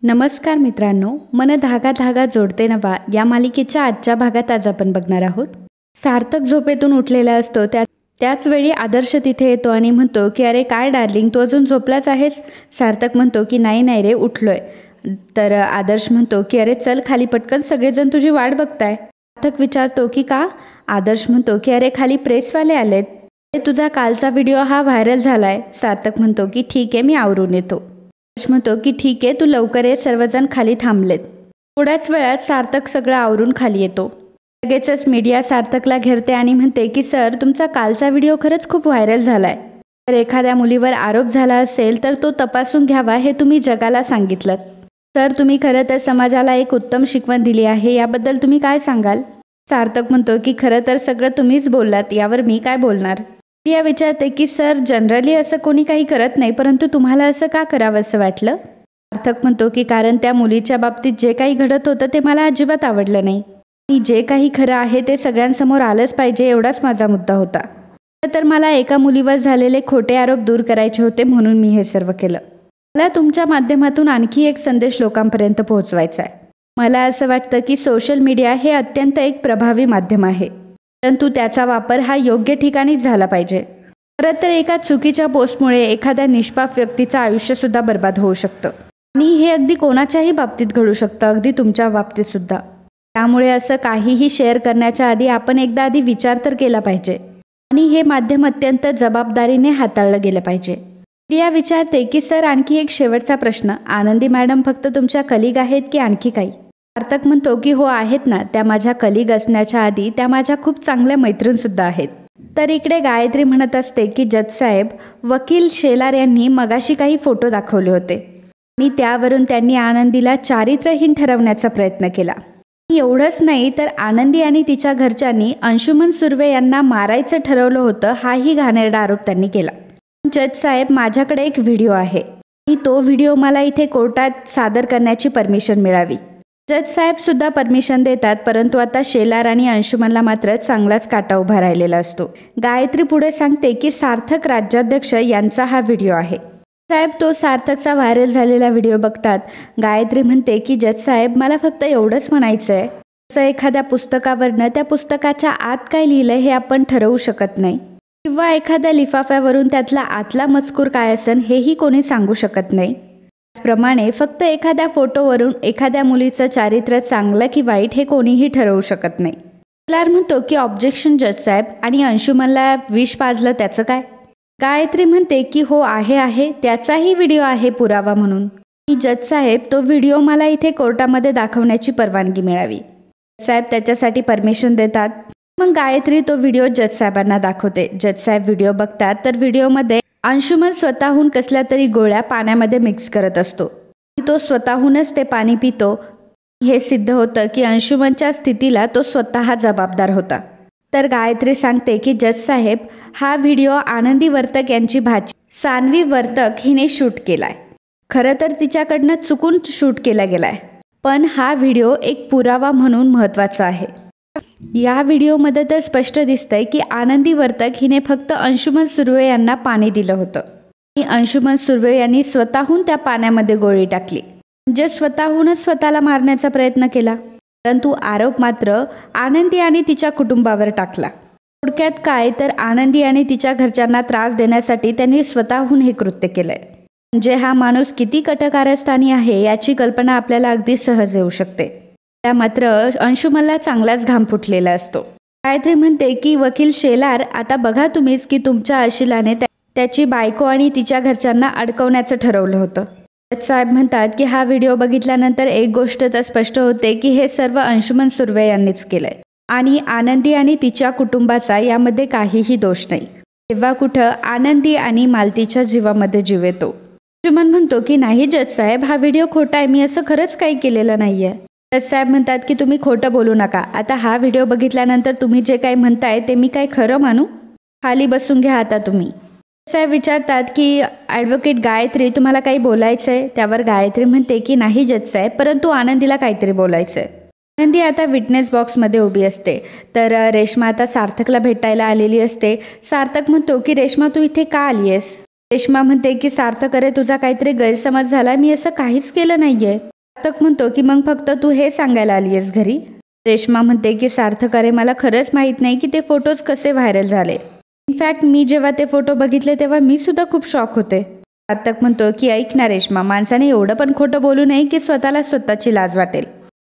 नमस्कार मित्रांनो, मन धागा धागा जोडते नवा या मालिकेच्या आजच्या भागात आज आपण बघणार आहोत. सार्थक झोपेतून उठलेला असतो. त्याच वेळी आदर्श तिथे येतो आणि म्हणतो की अरे काय डार्लिंग, तू अजून झोपलाच आहेस? सार्थक म्हणतो की नाही नाही रे, उठलोय. तर आदर्श म्हणतो की अरे चल खाली पटकन, सगळेजण तुझी वाट बघताय. सार्थक विचारतो की का? आदर्श म्हणतो की अरे खाली प्रेसवाले आलेत. तुझा कालचा व्हिडिओ हा व्हायरल झालाय. सार्थक म्हणतो की ठीक आहे, मी आवरून येतो. आदर्श म्हणतो की ठीक आहे, तू लवकर ये, सर्वजण खाली थांबलेत. थोड्याच वेळात सार्थक सगळं आवरून खाली येतो. लगेचच मीडिया सार्थकला घेरते आणि म्हणते की सर, तुमचा कालचा व्हिडिओ खरंच खूप व्हायरल झालाय. जर एखाद्या मुलीवर आरोप झाला असेल तर तो तपासून घ्यावा हे तुम्ही जगाला सांगितलं. सर, तुम्ही खरं तर समाजाला एक उत्तम शिकवण दिली आहे, याबद्दल तुम्ही काय सांगाल? सार्थक म्हणतो की खरं तर सगळं तुम्हीच बोललात, यावर मी काय बोलणार. मीडिया विचारते की सर, जनरली असं कोणी काही करत नाही, परंतु तुम्हाला असं का करावं असं वाटलं? सार्थक म्हणतो की कारण त्या मुलीच्या बाबतीत जे काही घडत होतं ते मला अजिबात आवडलं नाही. आणि जे काही खरं आहे ते सगळ्यांसमोर आलंच पाहिजे, एवढाच माझा मुद्दा होता. तर मला एका मुलीवर झालेले खोटे आरोप दूर करायचे होते, म्हणून मी हे सर्व केलं. मला तुमच्या माध्यमातून आणखी एक संदेश लोकांपर्यंत पोहोचवायचा आहे. मला असं वाटतं की सोशल मीडिया हे अत्यंत एक प्रभावी माध्यम आहे, परंतु त्याचा वापर हा योग्य ठिकाणीच झाला पाहिजे. खरं तर एका चुकीच्या पोस्टमुळे एखाद्या निष्पाप व्यक्तीचं आयुष्यसुद्धा बर्बाद होऊ शकतं आणि हे अगदी कोणाच्याही बाबतीत घडू शकतं, अगदी तुमच्या बाबतीत सुद्धा. त्यामुळे असं काहीही शेअर करण्याच्या आधी आपण एकदा आधी विचार तर केला पाहिजे आणि हे माध्यम अत्यंत जबाबदारीने हाताळलं गेलं पाहिजे. मीडिया विचारते की सर, आणखी एक शेवटचा प्रश्न, आनंदी मॅडम फक्त तुमच्या कलिग आहेत की आणखी काही? सार्थक म्हणतो की हो आहेत ना, त्या माझ्या कलिग असण्याच्या आधी त्या माझ्या खूप चांगल्या मैत्रीणसुद्धा आहेत. तर इकडे गायत्री म्हणत असते की जज साहेब, वकील शेलार यांनी मगाशी काही फोटो दाखवले होते आणि त्यावरून त्यांनी आनंदीला चारित्र्यहीन ठरवण्याचा प्रयत्न केला. एवढंच नाही तर आनंदी आणि तिच्या घरच्यांनी अंशुमन सुर्वे यांना मारायचं ठरवलं होतं, हाही घाणेरडा आरोप त्यांनी केला. जज साहेब, माझ्याकडे एक व्हिडिओ आहे आणि तो व्हिडिओ मला इथे कोर्टात सादर करण्याची परमिशन मिळावी. जज साहेब सुद्धा परमिशन देतात, परंतु आता शेलार आणि अंशुमनला मात्र चांगलाच काटा उभा राहिलेला असतो. गायत्री पुढे सांगते की सार्थक राज्याध्यक्ष यांचा हा व्हिडिओ आहे. साहेब तो सार्थकचा व्हायरल झालेला व्हिडिओ बघतात. गायत्री म्हणते की जज साहेब, मला फक्त एवढंच म्हणायचं आहे, असं एखाद्या पुस्तकावरनं त्या पुस्तकाच्या आत काय लिहिलं हे आपण ठरवू शकत नाही, किंवा एखाद्या लिफाफ्यावरून त्यातला आतला मजकूर काय असेल हेही कोणी सांगू शकत नाही. त्याचप्रमाणे फक्त एखाद्या फोटोवरून एखाद्या मुलीचं चारित्र्य चांगलं की वाईट हे कोणीही ठरवू शकत नाही. शेलार म्हणतो की ऑब्जेक्शन जज साहेब, आणि अंशुमनला विष पाजलं त्याचं काय? गायत्री म्हणते की हो आहे, त्याचाही व्हिडिओ आहे पुरावा म्हणून. जज साहेब, तो व्हिडिओ मला इथे कोर्टामध्ये दाखवण्याची परवानगी मिळावी. जज साहेब त्याच्यासाठी परमिशन देतात. मग गायत्री तो व्हिडिओ जज साहेबांना दाखवते. जज साहेब व्हिडिओ बघतात तर व्हिडिओमध्ये अंशुमन स्वतःहून कसल्या तरी गोळ्या पाण्यामध्ये मिक्स करत असतो. तो स्वतःहूनच ते पाणी पितो. हे सिद्ध होतं की अंशुमनच्या स्थितीला तो स्वतः जबाबदार होता. तर गायत्री सांगते की जज साहेब, हा व्हिडिओ आनंदी वर्तक यांची भाची सान्वी वर्तक हिने शूट केलाय. खरं तर तिच्याकडनं चुकून शूट केला गेलाय, पण हा व्हिडिओ एक पुरावा म्हणून महत्त्वाचा आहे. या व्हिडिओमध्ये तर स्पष्ट दिसतंय की आनंदी वर्तक हिने फक्त अंशुमन सुर्वे यांना पाणी दिलं होतं आणि अंशुमन सुर्वे यांनी स्वतःहून त्या पाण्यामध्ये गोळी टाकली, म्हणजे स्वतःहूनच स्वतःला मारण्याचा प्रयत्न केला. परंतु आरोप मात्र आनंदी आणि तिच्या कुटुंबावर टाकला. थोडक्यात काय तर आनंदी आणि तिच्या घरच्यांना त्रास देण्यासाठी त्यांनी स्वतःहून हे कृत्य केलंय. म्हणजे हा माणूस किती कटकारस्थानी आहे याची कल्पना आपल्याला अगदी सहज येऊ शकते. त्या मात्र अंशुमनला चांगलाच घाम फुटलेला असतो. गायत्री म्हणते की वकील शेलार, आता बघा तुम्हीच की तुमच्या अशिलाने त्याची बायको आणि तिच्या घरच्यांना अडकवण्याचं ठरवलं होतं. जज साहेब म्हणतात की हा व्हिडिओ बघितल्यानंतर एक गोष्ट तर स्पष्ट होते की हे सर्व अंशुमन सुर्वे यांनीच केलंय आणि आनंदी आणि तिच्या कुटुंबाचा यामध्ये काहीही दोष नाही. तेव्हा कुठं आनंदी आणि मालतीच्या जीवामध्ये जीव येतो. अंशुमन म्हणतो की नाही जज साहेब, हा व्हिडिओ खोटा आहे, मी असं खरंच काही केलेलं नाहीये. जज साहेब म्हणतात की तुम्ही खोटं बोलू नका. आता हा व्हिडिओ बघितल्यानंतर तुम्ही जे काही म्हणताय ते मी काय खरं मानू? खाली बसून घ्या आता तुम्ही. साहेब विचारतात की ॲडव्होकेट गायत्री, तुम्हाला काही बोलायचं आहे? त्यावर गायत्री म्हणते की नाही जज साहेब, परंतु आनंदीला काहीतरी बोलायचं आहे. आनंदी आता विटनेस बॉक्समध्ये उभी असते. तर रेश्मा आता सार्थकला भेटायला आलेली असते. सार्थक म्हणतो की रेश्मा, तू इथे का आली आहेस? रेश्मा म्हणते की सार्थक, अरे तुझा काहीतरी गैरसमज झाला, मी असं काहीच केलं नाहीये. सार्थक म्हणतो की मग फक्त तू हे सांगायला आली आहेस घरी. रेश्मा म्हणते की सार्थक, अरे मला खरंच माहीत नाही की ते फोटोज कसे व्हायरल झाले. इनफॅक्ट मी जेव्हा ते फोटो बघितले तेव्हा मी सुद्धा खूप शॉक होते. सार्थक म्हणतो की ऐक ना रेश्मा, माणसाने एवढं पण खोटं बोलू नये की स्वतःला स्वतःची लाज वाटेल.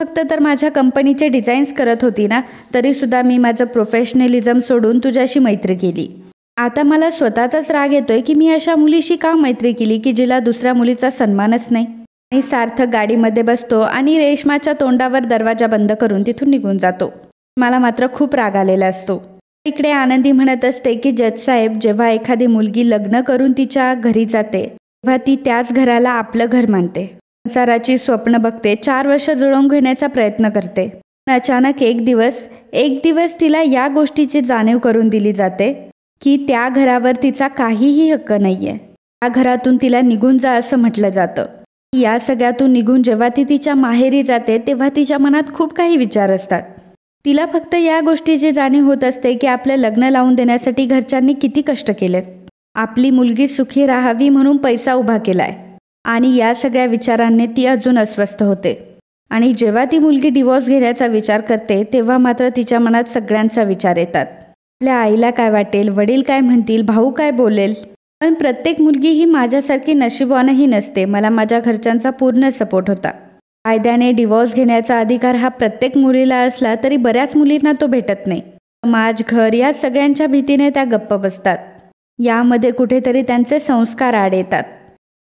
फक्त तर माझ्या कंपनीचे डिझाईन्स करत होती ना, तरीसुद्धा मी माझं प्रोफेशनलिझम सोडून तुझ्याशी मैत्री केली. आता मला स्वतःचाच राग येतोय की मी अशा मुलीशी का मैत्री केली की जिला दुसऱ्या मुलीचा सन्मानच नाही. आणि सार्थक गाडीमध्ये बसतो आणि रेश्माच्या तोंडावर दरवाजा बंद करून तिथून निघून जातो. मला मात्र खूप राग आलेला असतो. इकडे आनंदी म्हणत असते की जज साहेब, जेव्हा एखादी मुलगी लग्न करून तिच्या घरी जाते तेव्हा ती त्याच घराला आपलं घर मानते, संसाराची स्वप्न बघते, 4 वर्ष जुळवून घेण्याचा प्रयत्न करते. अचानक एक दिवस तिला या गोष्टीची जाणीव करून दिली जाते की त्या घरावर तिचा काहीही हक्क नाहीये. त्या घरातून तिला निघून जा असं म्हटलं जातं. या सगळ्यातून निघून जेव्हा ती तिच्या माहेरी जाते तेव्हा तिच्या मनात खूप काही विचार असतात. तिला फक्त या गोष्टीची जाणीव होत असते की आपलं लग्न लावून देण्यासाठी घरच्यांनी किती कष्ट केलेत, आपली मुलगी सुखी राहावी म्हणून पैसा उभा केलाय. आणि या सगळ्या विचारांनी ती अजून अस्वस्थ होते. आणि जेव्हा ती मुलगी डिवोर्स घेण्याचा विचार करते तेव्हा मात्र तिच्या मनात सगळ्यांचा विचार येतात. आपल्या आईला काय वाटेल, वडील काय म्हणतील, भाऊ काय बोलेल. पण प्रत्येक मुलगी ही माझ्यासारखी नशिबवानही नसते. मला माझ्या घरच्यांचा पूर्ण सपोर्ट होता. कायद्याने डिवोर्स घेण्याचा अधिकार हा प्रत्येक मुलीला असला तरी बऱ्याच मुलींना तो भेटत नाही. समाज, घर या सगळ्यांच्या भीतीने त्या गप्प बसतात. यामध्ये कुठेतरी त्यांचे संस्कार आड येतात.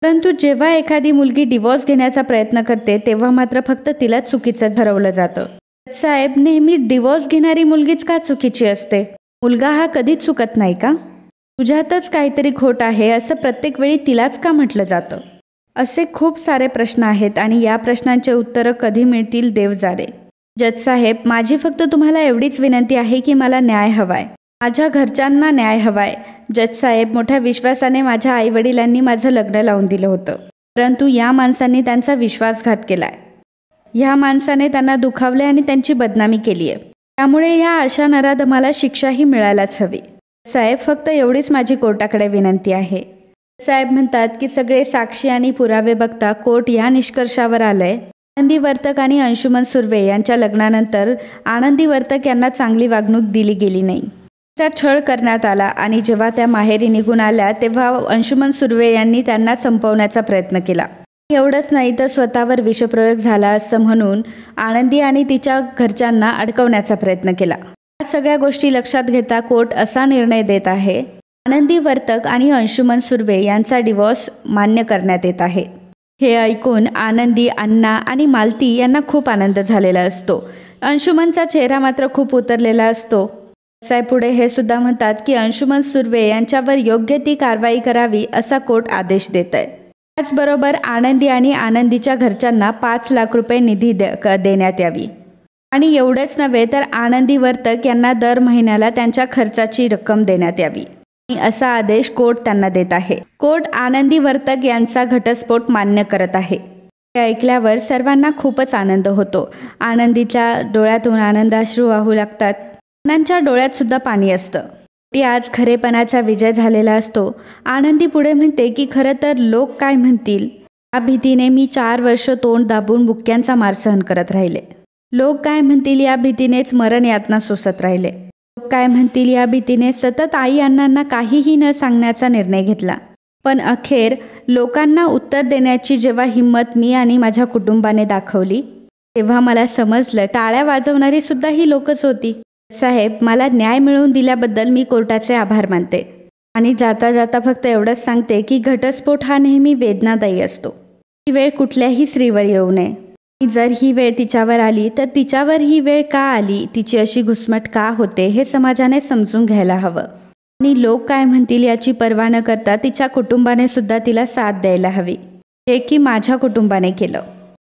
परंतु जेव्हा एखादी मुलगी डिवोर्स घेण्याचा प्रयत्न करते तेव्हा मात्र फक्त तिला चुकीचं ठरवलं जातं. साहेब, नेहमी डिवोर्स घेणारी मुलगीच का चुकीची असते? मुलगा हा कधीच चुकत नाही का? तुझ्यातच काहीतरी खोट आहे असं प्रत्येक वेळी तिलाच का म्हटलं जातं? असे खूप सारे प्रश्न आहेत आणि या प्रश्नांचे उत्तरं कधी मिळतील देव जाणे. जज साहेब, माझी फक्त तुम्हाला एवढीच विनंती आहे की मला न्याय हवाय. माझ्या घरच्यांना न्याय हवाय. जज साहेब, मोठ्या विश्वासाने माझ्या आईवडिलांनी माझं लग्न लावून दिलं होतं, परंतु या माणसांनी त्यांचा विश्वासघात केलाय. ह्या माणसाने त्यांना दुखावले आणि त्यांची बदनामी केली आहे. त्यामुळे ह्या अशा नराधमाला शिक्षाही मिळायलाच हवी. साहेब, फक्त एवढीच माझी कोर्टाकडे विनंती आहे. साहेब म्हणतात की सगळे साक्षी आणि पुरावे बघता कोर्ट या निष्कर्षावर आलंय, आनंदी वर्तक आणि अंशुमन सुर्वे यांच्या लग्नानंतर आनंदी वर्तक यांना चांगली वागणूक दिली गेली नाही. त्या छळ करण्यात आला आणि जेव्हा त्या माहेरी निघून आल्या तेव्हा अंशुमन सुर्वे यांनी त्यांना संपवण्याचा प्रयत्न केला. एवढंच नाही तर स्वतःवर विषप्रयोग झाला असं म्हणून आनंदी आणि तिच्या घरच्यांना अडकवण्याचा प्रयत्न केला. या सगळ्या गोष्टी लक्षात घेता कोर्ट असा निर्णय देत आहे, आनंदी वर्तक आणि अंशुमन सुर्वे यांचा डिवोर्स मान्य करण्यात येत आहे. हे ऐकून आनंदी, अण्णा आणि मालती यांना खूप आनंद झालेला असतो. अंशुमनचा चेहरा मात्र खूप उतरलेला असतो. साहेब पुढे हे सुद्धा म्हणतात की अंशुमन सुर्वे यांच्यावर योग्य ती कारवाई करावी असा कोर्ट आदेश देत आहे. त्याचबरोबर आनंदी आणि आनंदीच्या घरच्यांना 5 लाख रुपये निधी देण्यात यावी. आणि एवढंच नव्हे तर आनंदी वर्तक यांना दर महिन्याला त्यांच्या खर्चाची रक्कम देण्यात यावी असा आदेश कोर्ट त्यांना देत आहे. कोर्ट आनंदी वर्तक यांचा घटस्फोट मान्य करत आहे. हे ऐकल्यावर सर्वांना खूपच आनंद होतो. आनंदीच्या डोळ्यातून आनंदाश्रू वाहू लागतात. अण्णांच्या डोळ्यात सुद्धा पाणी असतं. ती आज खरेपणाचा विजय झालेला असतो. आनंदी पुढे म्हणते की खरं तर लोक काय म्हणतील या भीतीने मी 4 वर्ष तोंड दाबून बुक्क्यांचा मार सहन करत राहिले. लोक काय म्हणतील या भीतीनेच मरण यातना सोसत राहिले. लोक काय म्हणतील या भीतीने सतत आई अण्णांना काहीही न सांगण्याचा निर्णय घेतला. पण अखेर लोकांना उत्तर देण्याची जेव्हा हिंमत मी आणि माझ्या कुटुंबाने दाखवली तेव्हा मला समजलं टाळ्या वाजवणारी सुद्धा ही लोकच होती. साहेब, मला न्याय मिळवून दिल्याबद्दल मी कोर्टाचे आभार मानते आणि जाता जाता फक्त एवढंच सांगते की घटस्फोट हा नेहमी वेदनादायी असतो. ही वेळ कुठल्याही स्त्रीवर येऊ नये. जर ही वेळ तिच्यावर आली तर तिच्यावर ही वेळ का आली, तिची अशी घुसमट का होते हे समाजाने समजून घ्यायला हवं. आणि लोक काय म्हणतील याची पर्वा न करता तिच्या कुटुंबाने सुद्धा तिला साथ द्यायला हवी, जे की माझ्या कुटुंबाने केलं.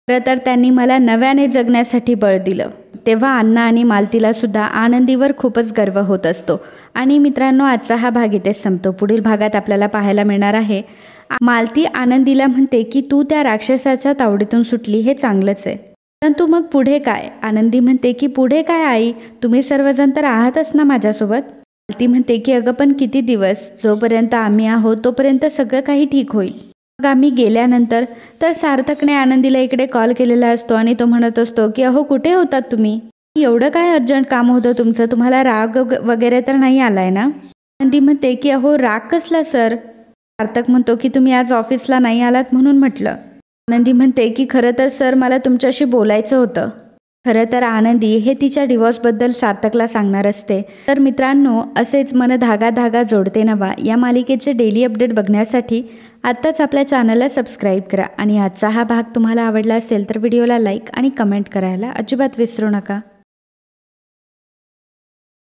खरं तर त्यांनी मला नव्याने जगण्यासाठी बळ दिलं. तेव्हा अण्णा आणि मालतीला सुद्धा आनंदीवर खूपच गर्व होत असतो. आणि मित्रांनो, आजचा हा भाग इथेच संपतो. पुढील भागात आपल्याला पाहायला मिळणार आहे मालती आनंदीला म्हणते की तू त्या राक्षसाच्या तावडीतून सुटली हे चांगलंच आहे, परंतु मग पुढे काय? आनंदी म्हणते की पुढे काय आई, तुम्ही सर्वजण तर आहातच ना माझ्यासोबत. ती म्हणते की अगं पण किती दिवस, जोपर्यंत आम्ही आहोत तोपर्यंत सगळं काही ठीक होईल. मग आम्ही गेल्यानंतर तर सार्थकने आनंदीला इकडे कॉल केलेला असतो आणि तो म्हणत असतो की अहो कुठे होतात तुम्ही, एवढं काय अर्जंट काम होतं तुमचं, तुम्हाला राग वगैरे तर नाही आलाय ना. आनंदी म्हणते की अहो राग कसला सर. सार्थक म्हणतो की तुम्ही आज ऑफिसला नाही आलात म्हणून म्हटलं. आनंदी म्हणते की खरं तर सर मला तुमच्याशी बोलायचं होतं. खरं तर आनंदी हे तिच्या डिवोर्सबद्दल सार्थकला सांगणार असते. तर मित्रांनो, असेच मन धागा धागा जोडते नवा या मालिकेचे डेली अपडेट बघण्यासाठी आत्ताच आपल्या चॅनलला सबस्क्राईब करा आणि आजचा हा भाग तुम्हाला आवडला असेल तर व्हिडिओला लाईक आणि कमेंट करायला अजिबात विसरू नका.